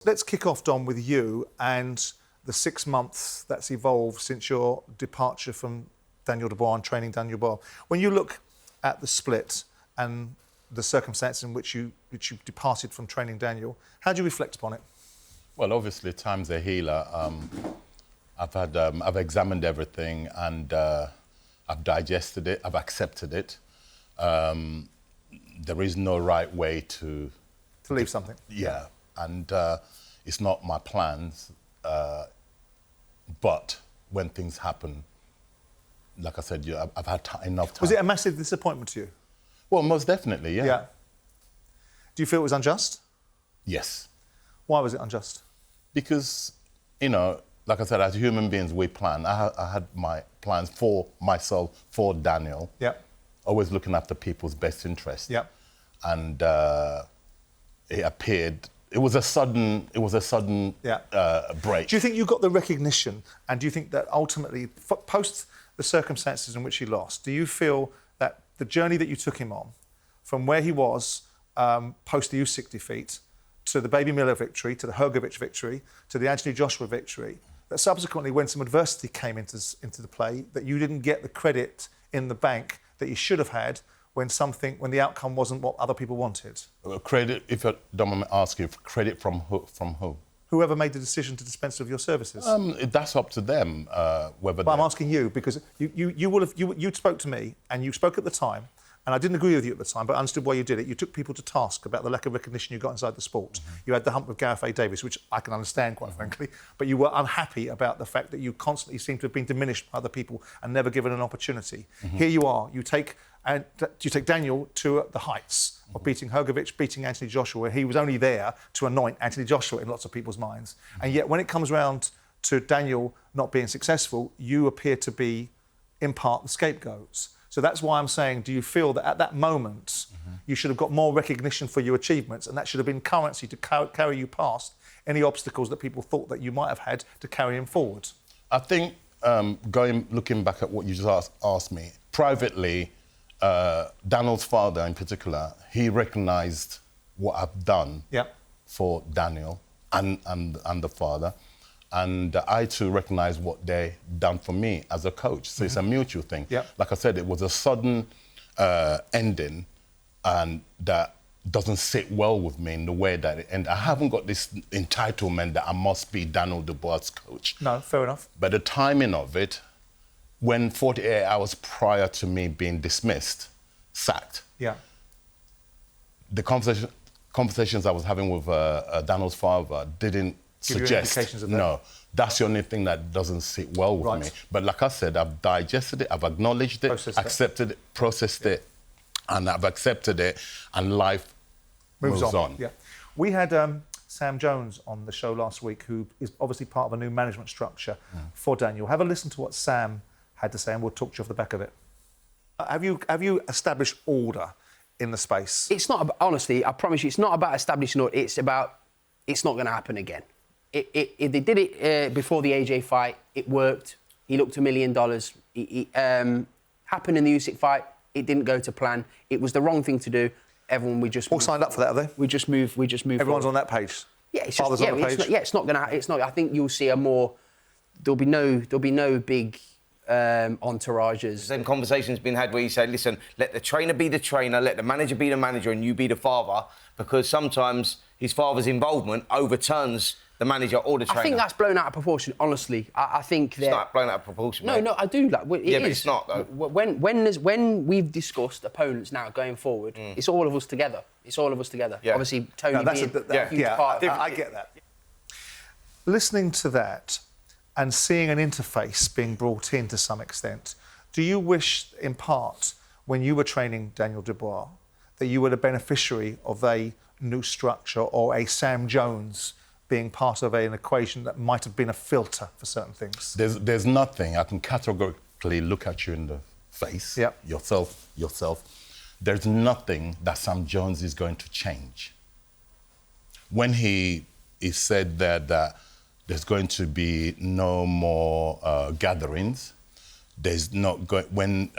Let's kick off, Don, with you and the 6 months that's evolved since your departure from Daniel Dubois and training Daniel Dubois. When you look at the split and the circumstances in which you departed from training Daniel, how do you reflect upon it? Well, obviously, time's a healer. I've examined everything and I've digested it. I've accepted it. There is no right way to leave something. Yeah, and it's not my plans. But when things happen, like I said, I've had enough time. Was it a massive disappointment to you? Well, most definitely, yeah. Yeah. Do you feel it was unjust? Yes. Why was it unjust? Because, you know, like I said, as human beings, we plan. I had my plans for myself, for Daniel. Yeah. Always looking after people's best interests. Yeah. And it appeared. It was a sudden break. Do you think you got the recognition, and do you think that ultimately, post the circumstances in which he lost, do you feel that the journey that you took him on, from where he was post the Usyk defeat, to the Baby Miller victory, to the Hrgovic victory, to the Anthony Joshua victory, that subsequently, when some adversity came into the play, that you didn't get the credit in the bank that you should have had when the outcome wasn't what other people wanted? Credit, if I don't mind me asking, credit from who? Whoever made the decision to dispense with your services. That's up to them. Whether. But I'm asking you because you spoke to me and you spoke at the time, and I didn't agree with you at the time, but I understood why you did it. You took people to task about the lack of recognition you got inside the sport. Mm-hmm. You had the hump with Gareth A. Davis, which I can understand, quite frankly, but you were unhappy about the fact that you constantly seem to have been diminished by other people and never given an opportunity. Mm-hmm. Here you are. You take Daniel to the heights of beating Hrgovic, beating Anthony Joshua, where he was only there to anoint Anthony Joshua in lots of people's minds. Mm-hmm. And yet, when it comes round to Daniel not being successful, you appear to be, in part, the scapegoats. So that's why I'm saying, do you feel that at that moment you should have got more recognition for your achievements, and that should have been currency to carry you past any obstacles that people thought that you might have had to carry him forward? I think, looking back at what you just asked me, privately, Daniel's father in particular, he recognised what I've done for Daniel and the father. And I too recognise what they done for me as a coach. So it's a mutual thing. Yep. Like I said, it was a sudden ending, and that doesn't sit well with me in the way that it ended. I haven't got this entitlement that I must be Daniel Dubois' coach. No, fair enough. But the timing of it, when 48 hours prior to me being dismissed, sacked, the conversations I was having with Daniel's father didn't suggest. Indications of that? No, that's the only thing that doesn't sit well with me. But like I said, I've digested it, I've acknowledged it, accepted it, processed it, and I've accepted it, and life moves on. Yeah. We had Sam Jones on the show last week, who is obviously part of a new management structure for Daniel. Have a listen to what Sam had to say, and we'll talk to you off the back of it. Have you established order in the space? It's not, honestly, I promise you, it's not about establishing order, it's about, it's not going to happen again. They did it before the AJ fight. It worked. He looked $1 million. Happened in the Usyk fight. It didn't go to plan. It was the wrong thing to do. Everyone, we just all signed up for that, are they? We just move. Everyone's on that page. Yeah, it's just, on the page. It's not going to. It's not. I think you'll see a more. There'll be no big entourages. Same conversation's been had where you say, listen, let the trainer be the trainer, let the manager be the manager, and you be the father, because sometimes his father's involvement overturns the manager or the trainer. I think that's blown out of proportion, honestly. I think that... It's not blown out of proportion, No, I do. But it's not, though. When we've discussed opponents now going forward, it's all of us together. It's all of us together. Yeah. Obviously, Tony being a huge part. I get that. Listening to that and seeing an interface being brought in to some extent, do you wish, in part, when you were training Daniel Dubois, that you were the beneficiary of a new structure or a Sam Jones being part of an equation that might have been a filter for certain things? There's nothing. I can categorically look at you in the face, yourself. There's nothing that Sam Jones is going to change. When he said that there's going to be no more gatherings, there's not when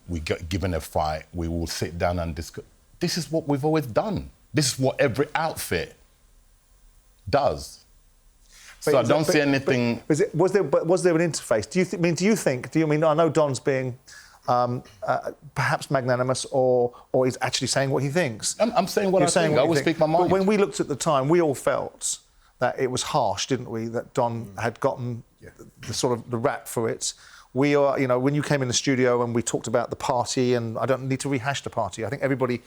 we get given a fight, we will sit down and discuss. This is what we've always done. This is what every outfit does. So I don't see anything. Was there an interface? Do you mean? I know Don's being perhaps magnanimous, or he's actually saying what he thinks. I'm saying what I think. I always speak my mind. But when we looked at the time, we all felt that it was harsh, didn't we? That Don had gotten the sort of the rap for it. We are, you know, when you came in the studio and we talked about the party, and I don't need to rehash the party. I think everybody,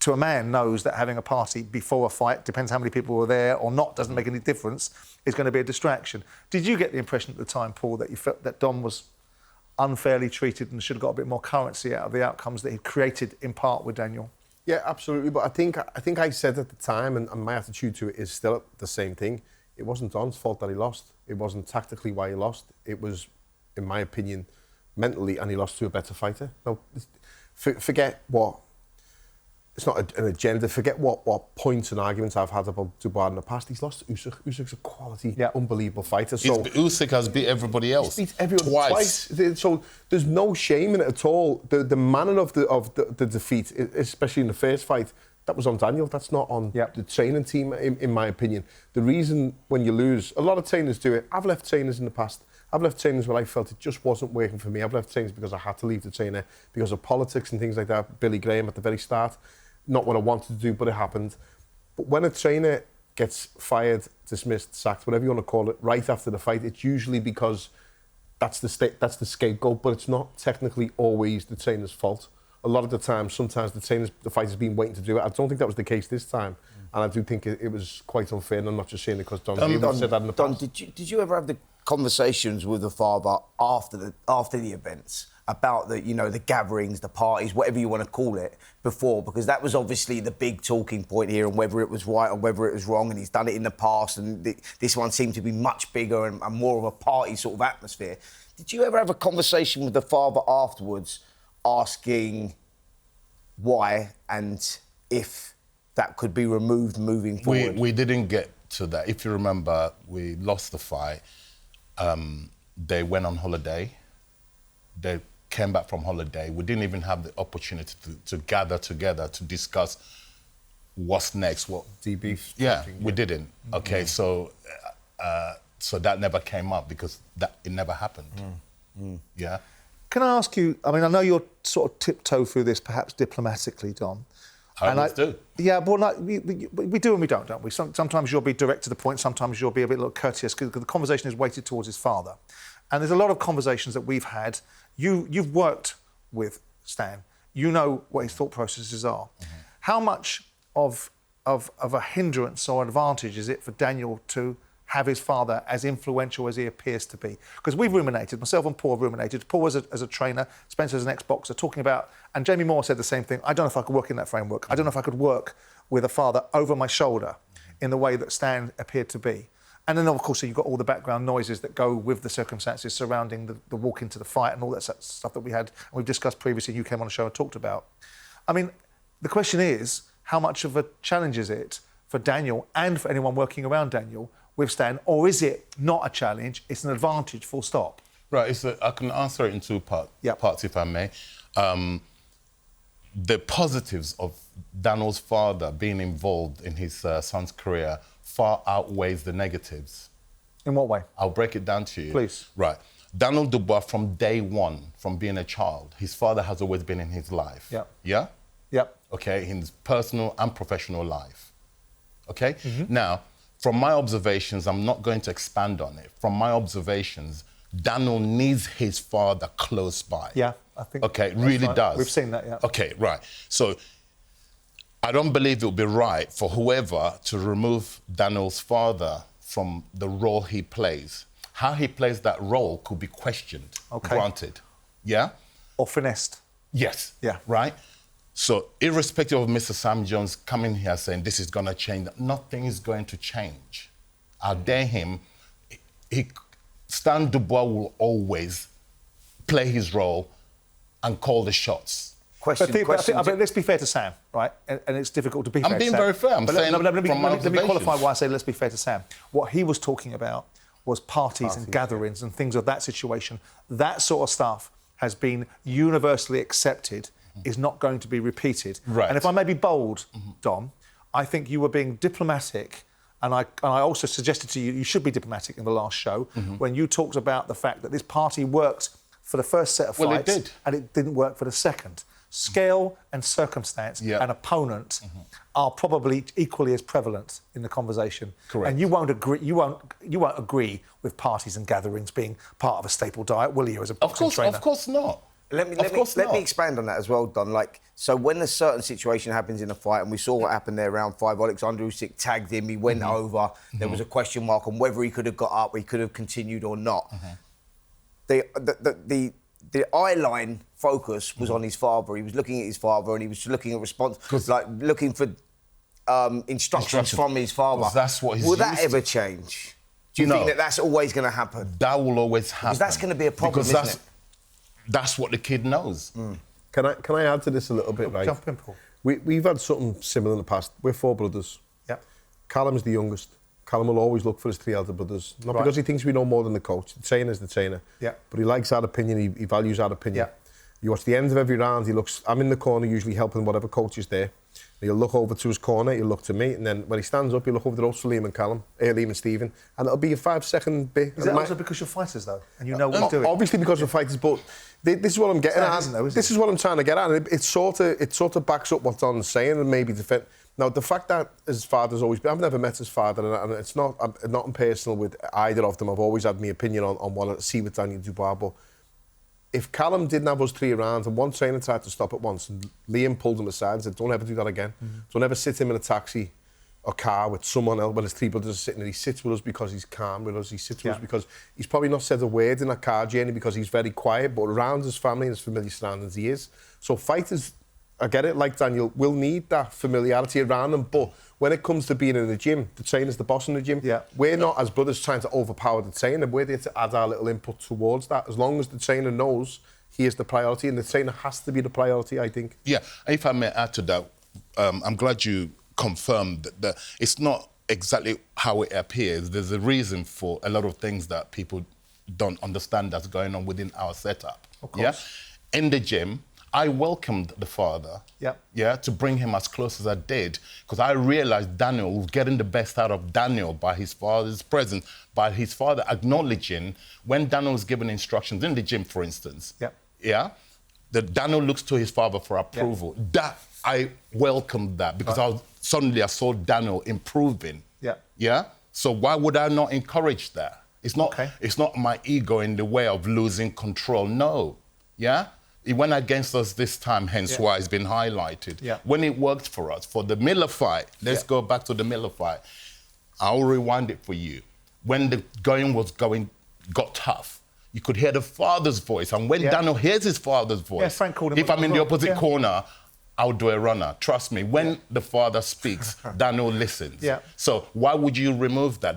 to a man, knows that having a party before a fight, depends how many people were there or not, doesn't make any difference, is going to be a distraction. Did you get the impression at the time, Paul, that you felt that Don was unfairly treated and should have got a bit more currency out of the outcomes that he created in part with Daniel? Yeah, absolutely. But I think I said at the time, and my attitude to it is still the same thing. It wasn't Don's fault that he lost. It wasn't tactically why he lost. It was, in my opinion, mentally, and he lost to a better fighter. No, forget what. It's not an agenda. Forget what points and arguments I've had about Dubois in the past. He's lost to Usyk. Usyk's a quality, unbelievable fighter. So Usyk has beat everybody else. He's beat everyone twice. So there's no shame in it at all. The manner of the defeat, especially in the first fight, that was on Daniel. That's not on the training team, in my opinion. The reason when you lose, a lot of trainers do it. I've left trainers in the past. I've left trainers where I felt it just wasn't working for me. I've left trainers because I had to leave the trainer because of politics and things like that. Billy Graham at the very start. Not what I wanted to do, but it happened. But when a trainer gets fired, dismissed, sacked, whatever you want to call it, right after the fight, it's usually because that's the scapegoat, but it's not technically always the trainer's fault. A lot of the time, sometimes the fighter's been waiting to do it. I don't think that was the case this time. And I do think it was quite unfair, and I'm not just saying it because Don said that in the past. Did you ever have the conversations with the father after the events about the gatherings, the parties, whatever you want to call it, before? Because that was obviously the big talking point here, and whether it was right or whether it was wrong, and he's done it in the past, and this one seemed to be much bigger and more of a party sort of atmosphere. Did you ever have a conversation with the father afterwards, asking why and if that could be removed moving forward? We didn't get to that. If you remember, we lost the fight. They went on holiday. They came back from holiday. We didn't even have the opportunity to gather together to discuss what's next. What debrief? Yeah, we didn't. Okay, so that never came up because it never happened. Yeah. Can I ask you? I mean, I know you're sort of tiptoe through this, perhaps diplomatically, Don. I always do. Yeah, well, we do and we don't we? Sometimes you'll be direct to the point. Sometimes you'll be a bit courteous because the conversation is weighted towards his father. And there's a lot of conversations that we've had. You've worked with Stan. You know what his thought processes are. How much of a hindrance or advantage is it for Daniel to have his father as influential as he appears to be? Because we've ruminated, myself and Paul have ruminated. Paul as a trainer, Spencer as an ex-boxer, talking about, and Jamie Moore said the same thing, I don't know if I could work in that framework. I don't know if I could work with a father over my shoulder in the way that Stan appeared to be. And then, of course, you've got all the background noises that go with the circumstances surrounding the walk into the fight and all that stuff that we had, and we've discussed previously, you came on the show and talked about. I mean, the question is, how much of a challenge is it for Daniel and for anyone working around Daniel with Stan, or is it not a challenge, it's an advantage, full stop? Right, I can answer it in two parts, if I may. The positives of Daniel's father being involved in his son's career far outweighs the negatives. In what way? I'll break it down to you. Please. Right. Daniel Dubois, from day one, from being a child, his father has always been in his life. Yeah. Yeah? Yep. Okay, in his personal and professional life. Okay? Now, from my observations, I'm not going to expand on it. From my observations, Daniel needs his father close by. Yeah, I think. Okay, really right. does. We've seen that, yeah. Okay, right. So I don't believe it would be right for whoever to remove Daniel's father from the role he plays. How he plays that role could be questioned, granted. Yeah? Or finessed. Yes. Yeah. Right? So irrespective of Mr. Sam Jones coming here saying this is going to change, nothing is going to change. I dare him. Stan Dubois will always play his role and call the shots. But let's be fair to Sam, right? And it's difficult to be fair to Sam. I'm being very fair. I'm saying let me qualify why I say let's be fair to Sam. What he was talking about was parties and gatherings and things of that situation. That sort of stuff has been universally accepted, is not going to be repeated. Right. And if I may be bold, Dom, I think you were being diplomatic And I also suggested to you, you should be diplomatic in the last show, when you talked about the fact that this party worked for the first set of fights. Well, it did. And it didn't work for the second. Scale and circumstance and opponent are probably equally as prevalent in the conversation. Correct. And you won't agree with parties and gatherings being part of a staple diet, will you, as a boxing trainer? Of course not. Let me expand on that as well, Don. Like, so when a certain situation happens in a fight, and we saw what happened there round 5, Alexander Usyk tagged him, he went over, there was a question mark on whether he could have got up, he could have continued or not. The eye line focus was on his father. He was looking at his father, and he was looking at response, like looking for instructions from his father. That's what he's Will that used ever to. change? Do you think that that's always going to happen? That will always happen. Because that's going to be a problem, because isn't it? That's what the kid knows. Can I add to this a little bit, right? Jump in, Paul. We've had something similar in the past. We're 4 brothers. Yeah. Callum's the youngest. Callum will always look for his 3 elder brothers. Not because he thinks we know more than the coach. The trainer's the trainer. Yeah. But he likes our opinion. He values our opinion. Yeah. You watch the end of every round, I'm in the corner usually helping whatever coach is there. He'll look over to his corner, he'll look to me, and then when he stands up, he'll look over the ropes for Liam and Stephen, and it'll be a 5-second bit. Is that also because you're fighters, though, and you know what you're doing? Obviously because we're fighters, but this is what I'm getting at. This is what I'm trying to get at, and it sort of backs up what Don's saying, and maybe defend. Now, the fact that his father's always been... I've never met his father, and it's not... I'm not impersonal with either of them. I've always had my opinion on what I see with Daniel Dubois, but if Callum didn't have us 3 rounds and one trainer tried to stop it once, and Liam pulled him aside and said, don't ever do that again. Don't ever sit him in a taxi or car with someone else when his 3 brothers are sitting there. He sits with us because he's calm with us. He sits with us because he's probably not said a word in that car journey because he's very quiet, but around his family and his familiar surroundings, he is. So fighters, I get it, like Daniel, will need that familiarity around them, but when it comes to being in the gym, the trainer's the boss in the gym. Yeah. We're not, as brothers, trying to overpower the trainer. We're there to add our little input towards that. As long as the trainer knows he is the priority, and the trainer has to be the priority, I think. Yeah, if I may add to that, I'm glad you confirmed that it's not exactly how it appears. There's a reason for a lot of things that people don't understand that's going on within our setup. Of course. Yeah? In the gym, I welcomed the father, to bring him as close as I did, because I realised Daniel was getting the best out of Daniel by his father's presence, by his father acknowledging when Daniel was given instructions in the gym, for instance. That Daniel looks to his father for approval. That I welcomed that because suddenly I saw Daniel improving. So why would I not encourage that? It's not. It's not my ego in the way of losing control. No. It went against us this time, hence why it's been highlighted. When it worked for us, for the Miller fight, let's go back to the Miller fight. I'll rewind it for you. When the going got tough, you could hear the father's voice. And when Daniel hears his father's voice, Frank called him if I'm in the opposite corner, I'll do a runner. Trust me, when the father speaks, Daniel listens. So why would you remove that?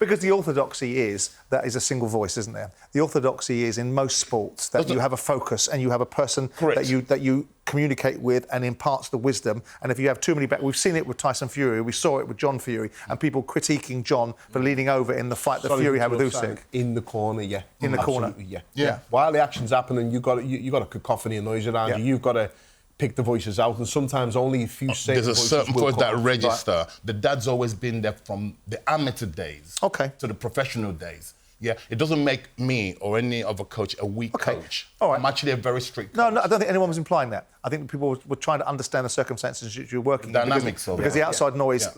Because the orthodoxy is that is a single voice, isn't there? The orthodoxy is in most sports that you have a focus and you have a person that you communicate with and imparts the wisdom. And if you have too many we've seen it with Tyson Fury, we saw it with John Fury, and people critiquing John for leading over in the fight that Fury had with Usyk. In the corner, In the corner. While the action's happening, you got a cacophony of noise around you. You've got to pick the voices out, and sometimes only a few there's a certain voice that register. The dad's always been there from the amateur days to the professional days. It doesn't make me or any other coach a weak coach. All right. I'm actually a very strict coach. No, I don't think anyone was implying that. I think people were trying to understand the circumstances that you're working in. Dynamics of it. Because the outside noise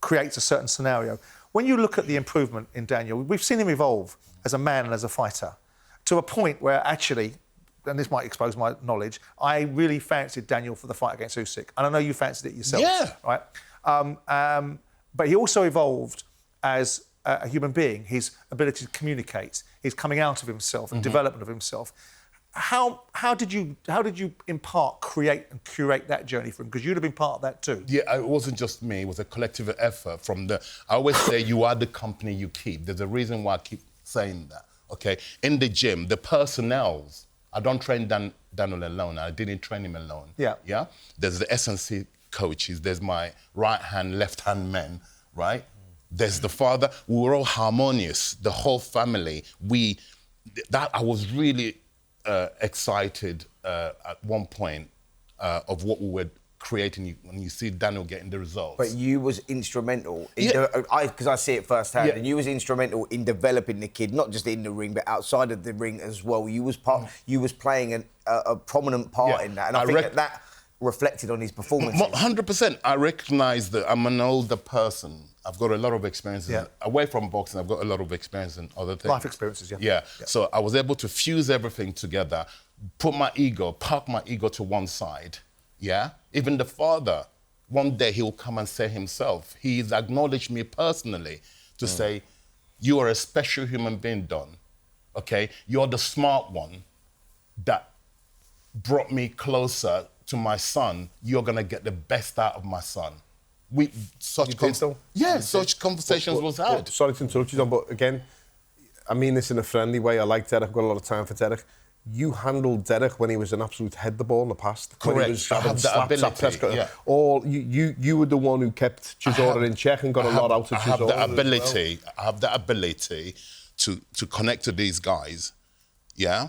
creates a certain scenario. When you look at the improvement in Daniel, we've seen him evolve as a man and as a fighter to a point where actually, and this might expose my knowledge, I really fancied Daniel for the fight against Usyk. And I know you fancied it yourself. Right? But he also evolved as a human being, his ability to communicate, his coming out of himself and development of himself. How did you create and curate that journey for him? Because you'd have been part of that too. Yeah, it wasn't just me. It was a collective effort from I always say you are the company you keep. There's a reason why I keep saying that, okay? In the gym, the personnels, I don't train Daniel alone. I didn't train him alone. There's the S&C coaches. There's my right-hand, left-hand men, right? There's the father. We were all harmonious, the whole family. I was really excited at one point of what we were creating, when you see Daniel getting the results. But you was instrumental, Yeah. because I see it firsthand, Yeah. and you was instrumental in developing the kid, not just in the ring, but outside of the ring as well. You was you was playing a prominent part in that, and I think that reflected on his performances. 100%. I recognise that I'm an older person. I've got a lot of experiences. Yeah. Away from boxing, I've got a lot of experience in other things. Life experiences, yeah. Yeah. So I was able to fuse everything together, park my ego to one side, yeah? Even the father, one day he'll come and say himself, he's acknowledged me personally to say, you are a special human being, Don, okay? You're the smart one that brought me closer to my son. You're going to get the best out of my son. Such conversations was had. Sorry to interrupt you, Don, but again, I mean this in a friendly way. I like Derek. I've got a lot of time for Derek. You handled Derek when he was an absolute head the ball in the past. Correct. When he was I have that ability, yeah. Or you were the one who kept Chisora in check and got a lot out of Chisora. I have the ability to connect to these guys, yeah,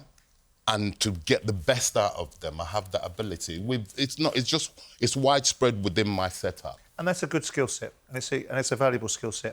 and to get the best out of them. I have that ability. It's widespread within my setup. And that's a good skill set, and it's a valuable skill set.